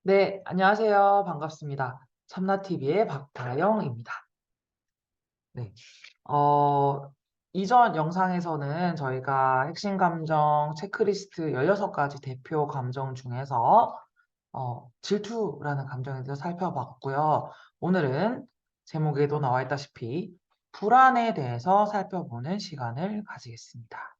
네, 안녕하세요. 반갑습니다. 참나TV의 박다영입니다. 네. 어, 이전 영상에서는 저희가 핵심 감정 체크리스트 16가지 대표 감정 중에서 질투라는 감정에 대해서 살펴봤고요. 오늘은 제목에도 나와 있다시피 불안에 대해서 살펴보는 시간을 가지겠습니다.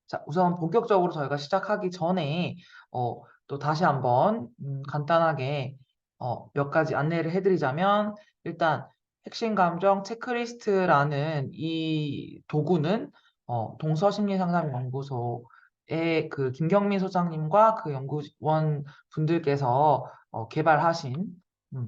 자, 우선 본격적으로 저희가 시작하기 전에 또 다시 한번 간단하게 몇 가지 안내를 해드리자면 일단 핵심 감정 체크리스트라는 이 도구는 동서심리상담연구소의 그 김경민 소장님과 그 연구원 분들께서 개발하신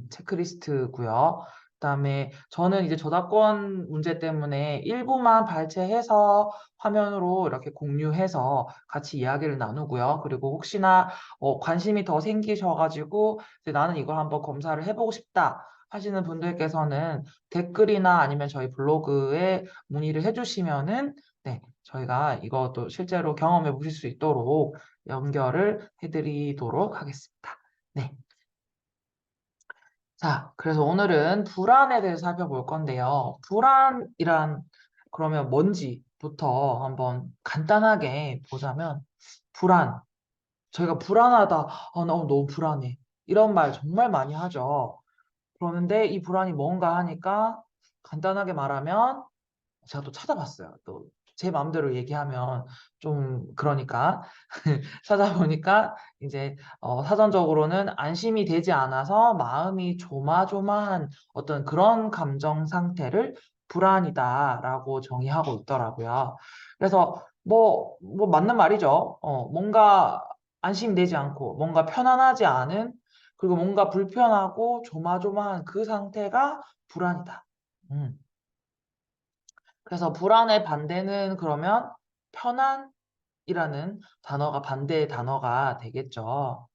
체크리스트고요. 그다음에 저는 이제 저작권 문제 때문에 일부만 발췌해서 화면으로 이렇게 공유해서 같이 이야기를 나누고요. 그리고 혹시나 관심이 더 생기셔가지고 이제 나는 이걸 한번 검사를 해보고 싶다 하시는 분들께서는 댓글이나 아니면 저희 블로그에 문의를 해주시면은 네, 저희가 이것도 실제로 경험해 보실 수 있도록 연결을 해드리도록 하겠습니다. 네. 자, 그래서 오늘은 불안에 대해서 살펴볼 건데요. 불안이란 그러면 뭔지부터 한번 간단하게 보자면 불안. 저희가 불안하다. 나 오늘 너무 불안해. 이런 말 정말 많이 하죠. 그러는데 이 불안이 뭔가 하니까 간단하게 말하면 제가 또 찾아봤어요. 또 제 마음대로 얘기하면 좀 그러니까 찾아보니까 이제 사전적으로는 안심이 되지 않아서 마음이 조마조마한 어떤 그런 감정 상태를 불안이다라고 정의하고 있더라고요. 그래서 뭐 맞는 말이죠. 뭔가 안심되지 않고 뭔가 편안하지 않은 그리고 뭔가 불편하고 조마조마한 그 상태가 불안이다. 음. 그래서 불안의 반대는 그러면 편안이라는 단어가 반대의 단어가 되겠죠.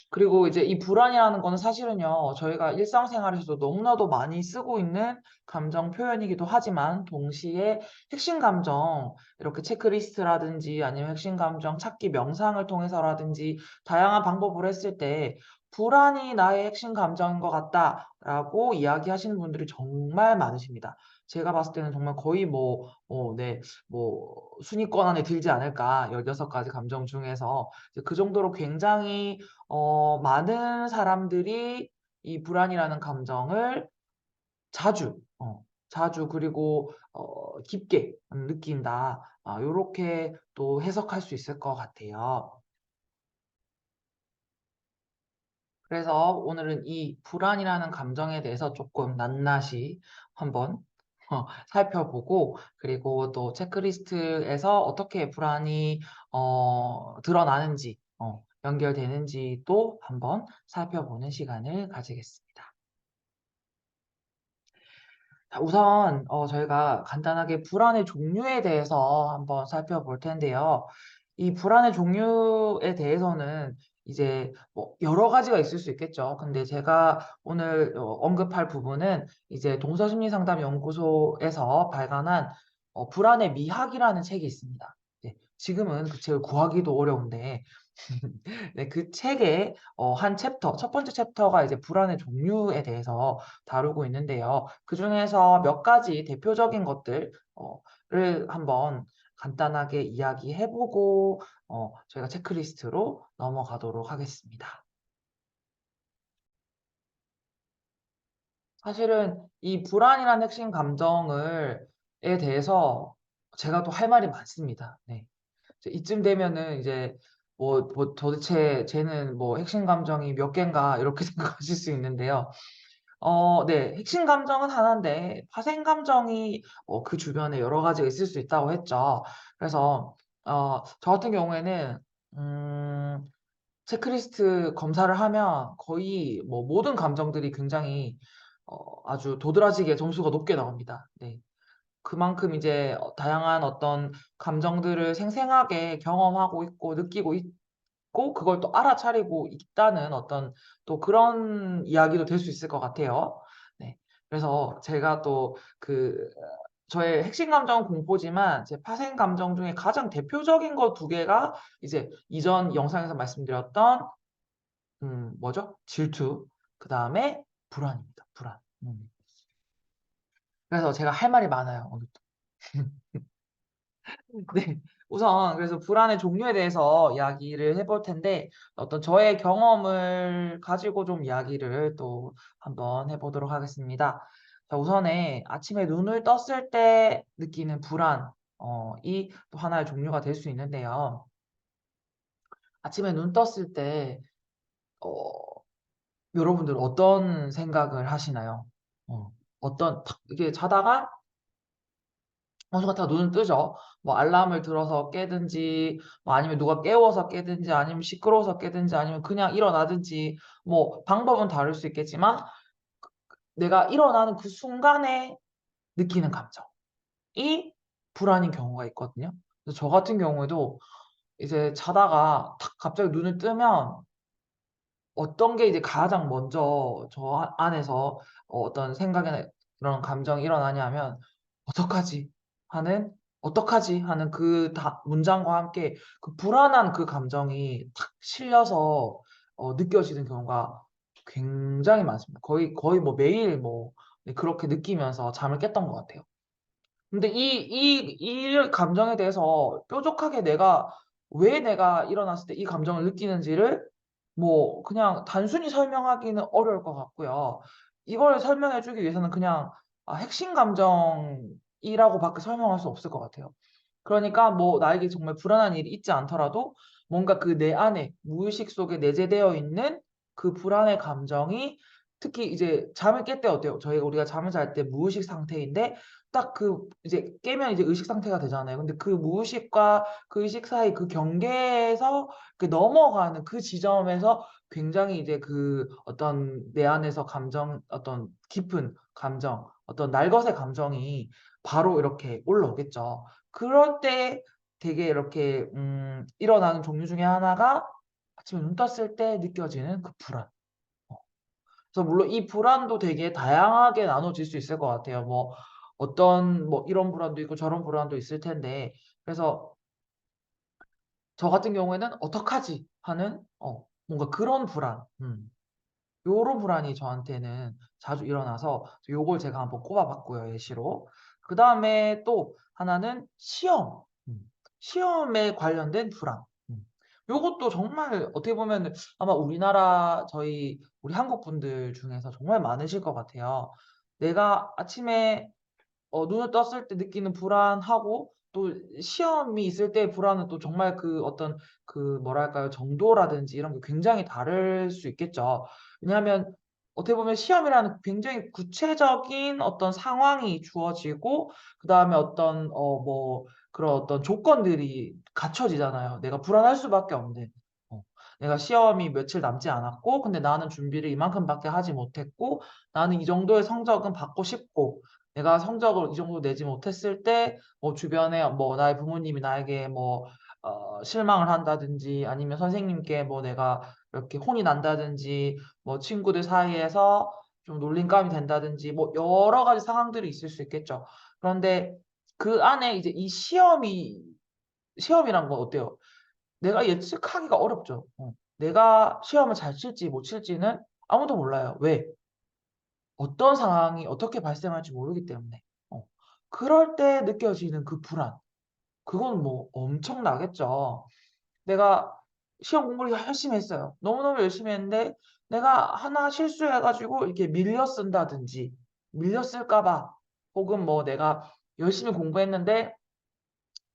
그리고 이제 이 불안이라는 거는 사실은요, 저희가 일상생활에서도 너무나도 많이 쓰고 있는 감정 표현이기도 하지만, 동시에 핵심 감정, 이렇게 체크리스트라든지 아니면 핵심 감정 찾기 명상을 통해서라든지 다양한 방법으로 했을 때, 불안이 나의 핵심 감정인 것 같다라고 이야기하시는 분들이 정말 많으십니다. 제가 봤을 때는 정말 거의 네, 순위권 안에 들지 않을까, 16가지 감정 중에서. 그 정도로 굉장히 많은 사람들이 이 불안이라는 감정을 자주, 자주 그리고 깊게 느낀다. 요렇게 또 해석할 수 있을 것 같아요. 그래서 오늘은 이 불안이라는 감정에 대해서 조금 낱낱이 한번 살펴보고 그리고 또 체크리스트에서 어떻게 불안이 드러나는지 연결되는지도 한번 살펴보는 시간을 가지겠습니다. 자, 우선 저희가 간단하게 불안의 종류에 대해서 한번 살펴볼 텐데요. 이 불안의 종류에 대해서는 이제 뭐 여러 가지가 있을 수 있겠죠. 근데 제가 오늘 언급할 부분은 이제 동서심리상담연구소에서 발간한 불안의 미학이라는 책이 있습니다. 네, 지금은 그 책을 구하기도 어려운데 네, 그 책의 한 챕터, 첫 번째 챕터가 이제 불안의 종류에 대해서 다루고 있는데요. 그중에서 몇 가지 대표적인 것들을 한번 간단하게 이야기해보고 저희가 체크리스트로 넘어가도록 하겠습니다. 사실은 이 불안이라는 핵심 감정에 대해서 제가 또 할 말이 많습니다. 네. 이쯤 되면은 이제 도대체 쟤는 뭐 핵심 감정이 몇 개인가 이렇게 생각하실 수 있는데요. 네, 핵심 감정은 하나인데 파생 감정이 그 주변에 여러 가지가 있을 수 있다고 했죠. 그래서 저 같은 경우에는 음, 체크리스트 검사를 하면 거의 뭐 모든 감정들이 굉장히 아주 도드라지게 점수가 높게 나옵니다. 네. 그만큼 이제 다양한 어떤 감정들을 생생하게 경험하고 있고 느끼고 있고 그걸 또 알아차리고 있다는 어떤 또 그런 이야기도 될 수 있을 것 같아요. 네. 그래서 제가 또 저의 핵심 감정은 공포지만 제 파생 감정 중에 가장 대표적인 거 두 개가 이제 이전 영상에서 말씀드렸던 뭐죠? 질투. 그다음에 불안입니다. 불안. 그래서 제가 할 말이 많아요. 오늘 또. 네. 우선 그래서 불안의 종류에 대해서 이야기를 해볼 텐데 어떤 저의 경험을 가지고 좀 이야기를 또 한번 해보도록 하겠습니다. 자, 우선에 아침에 눈을 떴을 때 느끼는 불안, 이 또 하나의 종류가 될 수 있는데요. 아침에 눈 떴을 때, 어, 여러분들 어떤 생각을 하시나요? 이게 자다가 어느 같다가 눈을 뜨죠. 뭐 알람을 들어서 깨든지, 뭐 아니면 누가 깨워서 깨든지, 아니면 시끄러워서 깨든지, 아니면 그냥 일어나든지, 뭐 방법은 다를 수 있겠지만 내가 일어나는 그 순간에 느끼는 감정이 불안인 경우가 있거든요. 그래서 저 같은 경우에도 이제 자다가 탁 갑자기 눈을 뜨면 어떤 게 이제 가장 먼저 저 안에서 어떤 생각이나 그런 감정이 일어나냐면 '어떡하지?' 하는 '어떡하지?' 하는 그 문장과 함께 그 불안한 그 감정이 탁 실려서 느껴지는 경우가 굉장히 많습니다. 거의 뭐 매일 뭐 네 그렇게 느끼면서 잠을 깼던 것 같아요. 근데 이 감정에 대해서 뾰족하게 왜 내가 일어났을 때 이 감정을 느끼는지를 뭐 그냥 단순히 설명하기는 어려울 것 같고요. 이걸 설명해 주기 위해서는 그냥 핵심 감정이라고 밖에 설명할 수 없을 것 같아요. 그러니까 뭐 나에게 정말 불안한 일이 있지 않더라도 뭔가 그 내 안에 무의식 속에 내재되어 있는 그 불안의 감정이 특히 이제 잠을 깰 때 어때요? 우리가 잠을 잘 때 무의식 상태인데 딱 이제 깨면 이제 의식 상태가 되잖아요. 근데 그 무의식과 그 의식 사이 그 경계에서 그 넘어가는 그 지점에서 굉장히 이제 그 어떤 내 안에서 어떤 깊은 감정, 어떤 날것의 감정이 바로 이렇게 올라오겠죠. 그럴 때 되게 이렇게 일어나는 종류 중에 하나가 아침에 눈 떴을 때 느껴지는 그 불안. 어. 그래서 물론 이 불안도 되게 다양하게 나눠질 수 있을 것 같아요. 뭐 이런 불안도 있고 저런 불안도 있을 텐데 그래서 저 같은 경우에는 '어떡하지?' 하는 뭔가 그런 불안. 요런 불안이 저한테는 자주 일어나서 요걸 제가 한번 꼽아 봤고요, 예시로. 그다음에 또 하나는 시험. 시험에 관련된 불안. 음. 요것도 정말 어떻게 보면은 아마 우리 한국 분들 중에서 정말 많으실 것 같아요. 내가 아침에 눈을 떴을 때 느끼는 불안하고 또 시험이 있을 때의 불안은 또 정말 그 어떤 그 뭐랄까요? 정도라든지 이런 게 굉장히 다를 수 있겠죠. 왜냐하면 어떻게 보면 시험이라는 굉장히 구체적인 어떤 상황이 주어지고 그다음에 어떤 뭐 그런 어떤 조건들이 갖춰지잖아요. 내가 불안할 수밖에 없는. 어 내가 시험이 며칠 남지 않았고 근데 나는 준비를 이만큼밖에 하지 못했고 나는 이 정도의 성적은 받고 싶고 내가 성적을 이 정도 내지 못했을 때 뭐 주변에 뭐 나의 부모님이 나에게 뭐 실망을 한다든지 아니면 선생님께 뭐 내가 이렇게 혼이 난다든지 뭐 친구들 사이에서 좀 놀림감이 된다든지 뭐 여러 가지 상황들이 있을 수 있겠죠. 그런데 그 안에 이제 시험이란 건 어때요? 내가 예측하기가 어렵죠. 내가 시험을 잘 칠지 못 칠지는 아무도 몰라요. 왜? 어떤 상황이 어떻게 발생할지 모르기 때문에. 어. 그럴 때 느껴지는 그 불안. 그건 뭐 엄청나겠죠. 내가 시험 공부를 열심히 했어요. 너무너무 열심히 했는데 내가 하나 실수해 가지고 이렇게 밀려 쓴다든지 밀려 쓸까 봐 혹은 뭐 내가 열심히 공부했는데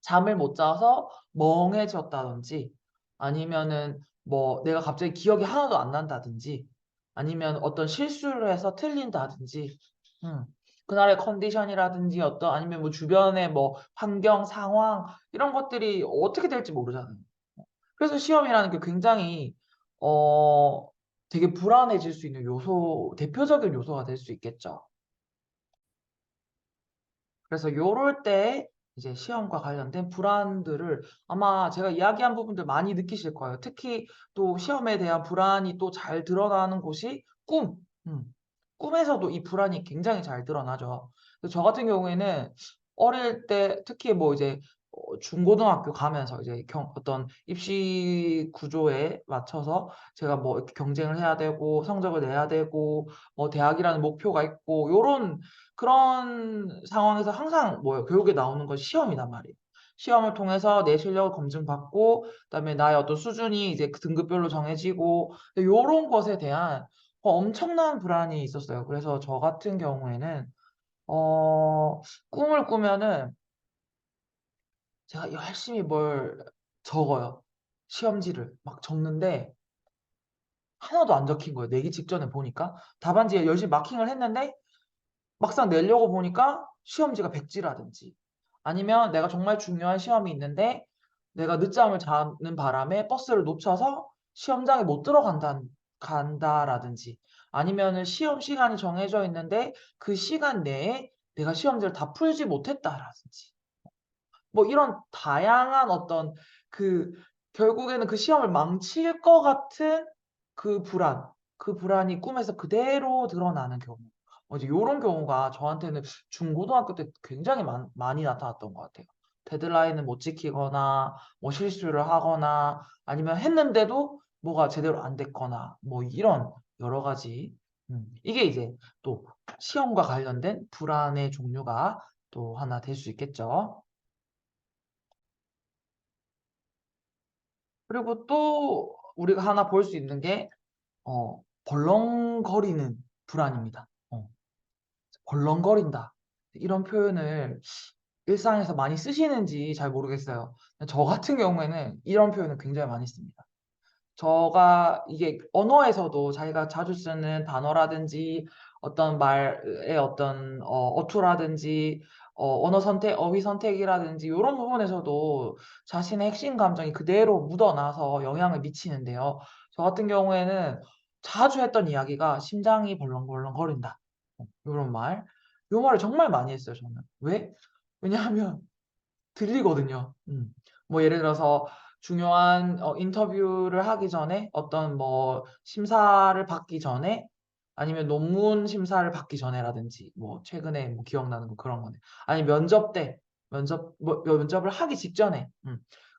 잠을 못 자서 멍해졌다든지 아니면은 뭐 내가 갑자기 기억이 하나도 안 난다든지 아니면 어떤 실수를 해서 틀린다든지 음 그날의 컨디션이라든지 아니면 뭐 주변의 뭐 환경, 상황 이런 것들이 어떻게 될지 모르잖아요. 그래서 시험이라는 게 굉장히 어 되게 불안해질 수 있는 대표적인 요소가 될 수 있겠죠. 그래서 요럴 때 이제 시험과 관련된 불안들을 아마 제가 이야기한 부분들 많이 느끼실 거예요. 특히 또 시험에 대한 불안이 또 잘 드러나는 곳이 꿈. 음. 꿈에서도 이 불안이 굉장히 잘 드러나죠. 그래서 저 같은 경우에는 어릴 때 특히 뭐 이제 중고등학교 가면서 이제 어떤 입시 구조에 맞춰서 제가 뭐 이렇게 경쟁을 해야 되고 성적을 내야 되고 뭐 대학이라는 목표가 있고 요런 그런 상황에서 항상 뭐예요? 교육에 나오는 건 시험이란 말이에요. 시험을 통해서 내 실력을 검증받고 그다음에 나의 어떤 수준이 이제 그 등급별로 정해지고 요런 것에 대한 엄청난 불안이 있었어요. 그래서 저 같은 경우에는 꿈을 꾸면은 제가 열심히 뭘 적어요. 시험지를 막 적는데 하나도 안 적힌 거예요. 내기 직전에 보니까. 답안지에 열심히 마킹을 했는데 막상 내려고 보니까 시험지가 백지라든지 아니면 내가 정말 중요한 시험이 있는데 내가 늦잠을 자는 바람에 버스를 놓쳐서 시험장에 못 간다라든지 아니면은 시험 시간이 정해져 있는데 그 시간 내에 내가 시험지를 다 풀지 못했다라든지 뭐 이런 다양한 어떤 그 결국에는 그 시험을 망칠 것 같은 그 그 불안이 꿈에서 그대로 드러나는 경우. 이제 요런 경우가 저한테는 중고등학교 때 굉장히 많이 나타났던 것 같아요. 데드라인을 못 지키거나 뭐 실수를 하거나 아니면 했는데도 뭐가 제대로 안 됐거나 뭐 이런 여러 가지 이게 이제 또 시험과 관련된 불안의 종류가 또 하나 될 수 있겠죠. 그리고 또 우리가 하나 볼 수 있는 게 벌렁거리는 불안입니다. 벌렁거린다. 이런 표현을 일상에서 많이 쓰시는지 잘 모르겠어요. 저 같은 경우에는 이런 표현을 굉장히 많이 씁니다. 저가 이게 언어에서도 자기가 자주 쓰는 단어라든지 어떤 말의 어떤 어투라든지 언어 선택, 어휘 선택이라든지 요런 부분에서도 자신의 핵심 감정이 그대로 묻어나서 영향을 미치는데요. 저 같은 경우에는 자주 했던 이야기가 "심장이 벌렁벌렁거린다." 요런 말. 요 말을 정말 많이 했어요 저는. 왜? 왜냐하면 들리거든요. 뭐 예를 들어서 중요한 인터뷰를 하기 전에 어떤 뭐 심사를 받기 전에 아니면 논문 심사를 받기 전에라든지 뭐 최근에 뭐 기억나는 거 그런 거네. 아니 면접 때 면접을 하기 직전에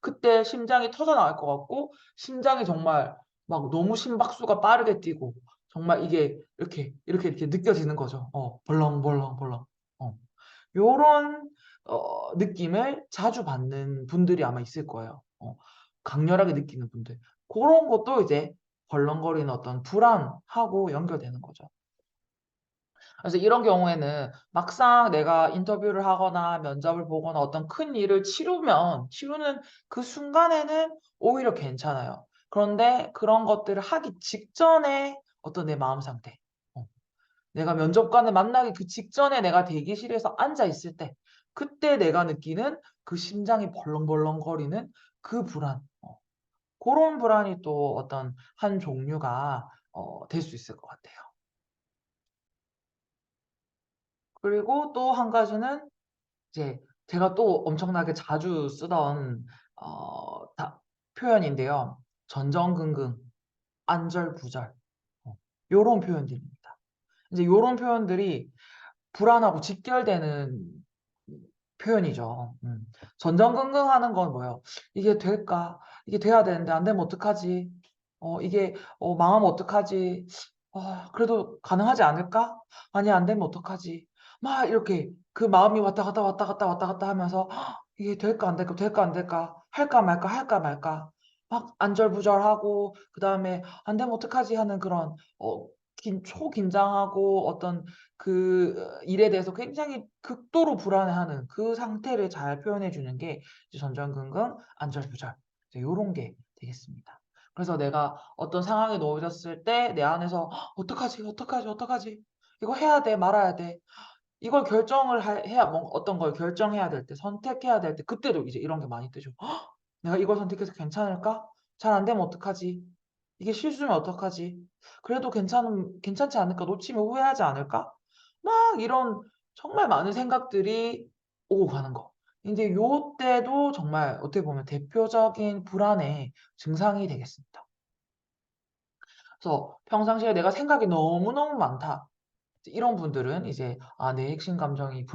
그때 심장이 터져 나갈 것 같고 심장이 정말 막 너무 심박수가 빠르게 뛰고 정말 이게 이렇게 느껴지는 거죠. 벌렁벌렁벌렁. 어. 요런 느낌을 자주 받는 분들이 아마 있을 거예요. 강렬하게 느끼는 분들. 고런 것도 이제 벌렁거리는 어떤 불안하고 연결되는 거죠. 그래서 이런 경우에는 막상 내가 인터뷰를 하거나 면접을 보거나 어떤 큰 일을 치르는 그 순간에는 오히려 괜찮아요. 그런데 그런 것들을 하기 직전에 어떤 내 마음 상태, 어, 내가 면접관을 만나기 그 직전에 내가 대기실에서 앉아 있을 때 그때 내가 느끼는 그 심장이 벌렁벌렁거리는 그 불안. 고런 불안이 또 어떤 한 종류가 될 수 있을 것 같아요. 그리고 또 한 가지는 이제 제가 또 엄청나게 자주 쓰던 표현인데요. 전전긍긍, 안절부절 요런 표현들입니다. 이제 요런 표현들이 불안하고 직결되는 표현이죠. 전전긍긍하는 건 뭐예요? '이게 될까? 이게 돼야 되는데 안 되면 어떡하지? 이게 망하면 어떡하지? 그래도 가능하지 않을까? 아니 안 되면 어떡하지?' 막 이렇게 그 마음이 왔다 갔다, 왔다 갔다, 왔다 갔다 하면서 '이게 될까 안 될까? 될까 안 될까? 할까 말까, 할까 말까?' 막 안절부절하고 그다음에 '안 되면 어떡하지?' 하는 그런 초긴장하고 어떤 그 일에 대해서 굉장히 극도로 불안해하는 그 상태를 잘 표현해 주는 게 이제 전전긍긍, 안절부절 이제 요런 게 되겠습니다. 그래서 내가 어떤 상황에 놓여졌을 때 내 안에서 '어떡하지, 어떡하지, 어떡하지? 이거 해야 돼, 말아야 돼.' 이걸 결정을 해야 어떤 걸 결정해야 될 때 선택해야 될 때 그때도 이제 이런 게 많이 뜨죠. '내가 이걸 선택해서 괜찮을까? 잘 안 되면 어떡하지? 이게 실수면 어떡하지? 그래도 괜찮지 않을까? 놓치면 후회하지 않을까?' 막 이런 정말 많은 생각들이 오고 가는 거. 인제 요때도 정말 어떻게 보면 대표적인 불안의 증상이 되겠습니다. 그래서 평상시에 '내가 생각이 너무너무 많다.' 이제 이런 분들은 이제 '아 내 핵심 감정이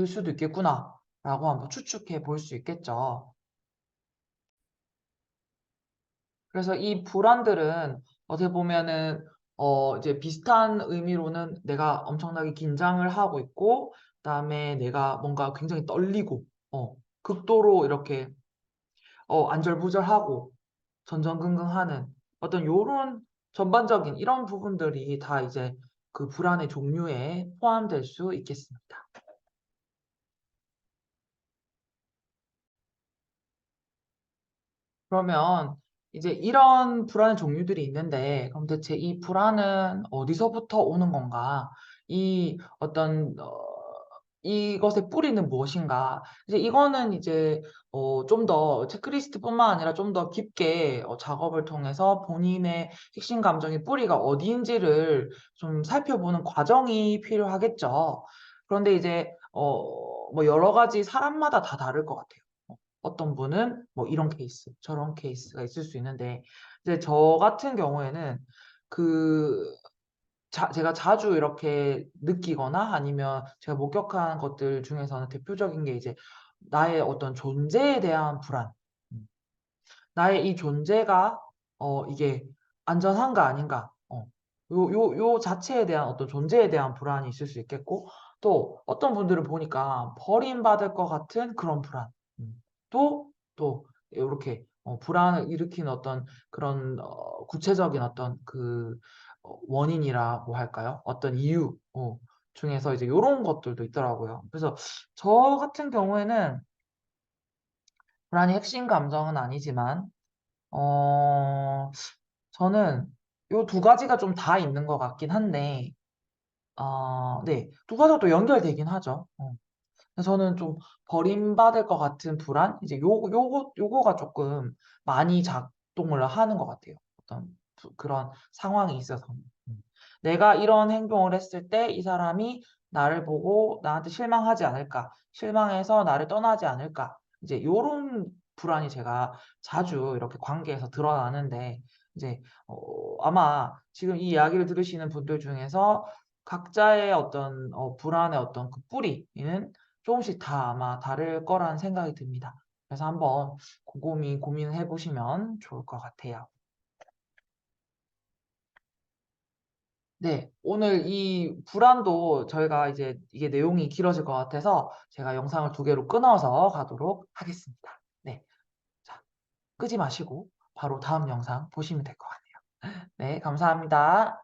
수도 있겠구나라고 한번 추측해 볼 수 있겠죠. 그래서 이 불안들은 어떻게 보면은 이제 비슷한 의미로는 내가 엄청나게 긴장을 하고 있고, 그다음에 내가 뭔가 굉장히 떨리고, 극도로 이렇게 안절부절하고 전전긍긍하는 어떤 요런 전반적인 이런 부분들이 다 이제 그 불안의 종류에 포함될 수 있겠습니다. 그러면 이제 이런 불안의 종류들이 있는데, 그럼 대체 이 불안은 어디서부터 오는 건가? 이 어떤 이것의 뿌리는 무엇인가? 이제 이거는 이제 좀 더 체크리스트뿐만 아니라 좀 더 깊게 작업을 통해서 본인의 핵심 감정의 뿌리가 어디인지를 좀 살펴보는 과정이 필요하겠죠. 그런데 이제 뭐 여러 가지 사람마다 다 다를 것 같아요. 어떤 분은 뭐 이런 케이스, 저런 케이스가 있을 수 있는데, 이제 저 같은 경우에는 그 제가 자주 이렇게 느끼거나 아니면 제가 목격한 것들 중에서는 대표적인 게 이제 나의 어떤 존재에 대한 불안. 음. 나의 이 존재가 이게 안전한가 아닌가. 요 자체에 대한 어떤 존재에 대한 불안이 있을 수 있겠고, 또 어떤 분들은 보니까 버림받을 것 같은 그런 불안. 음. 또 요렇게 불안을 일으키는 어떤 그런 구체적인 어떤 그 원인이라고 할까요? 어떤 이유 중에서 이제 요런 것들도 있더라고요. 그래서 저 같은 경우에는 불안이 핵심 감정은 아니지만 어, 저는 요 두 가지가 좀 다 있는 것 같긴 한데, 네, 두 가지가 또 연결되긴 하죠. 그래서 저는 좀 버림받을 것 같은 불안? 이제 요거가 조금 많이 작동을 하는 것 같아요. 어떤 그런 상황이 있어서. 음. 내가 이런 행동을 했을 때 이 사람이 나를 보고 나한테 실망하지 않을까? 실망해서 나를 떠나지 않을까? 이제 요런 불안이 제가 자주 이렇게 관계에서 드러나는데, 이제, 아마 지금 이 이야기를 들으시는 분들 중에서 각자의 어떤 불안의 어떤 그 뿌리는 조금씩 다 아마 다를 거라는 생각이 듭니다. 그래서 한번 곰곰이 고민을 해보시면 좋을 것 같아요. 네, 오늘 이 불안도 저희가 이제 이게 내용이 길어질 것 같아서 제가 영상을 두 개로 끊어서 가도록 하겠습니다. 네, 자, 끄지 마시고 바로 다음 영상 보시면 될 것 같아요. 네, 감사합니다.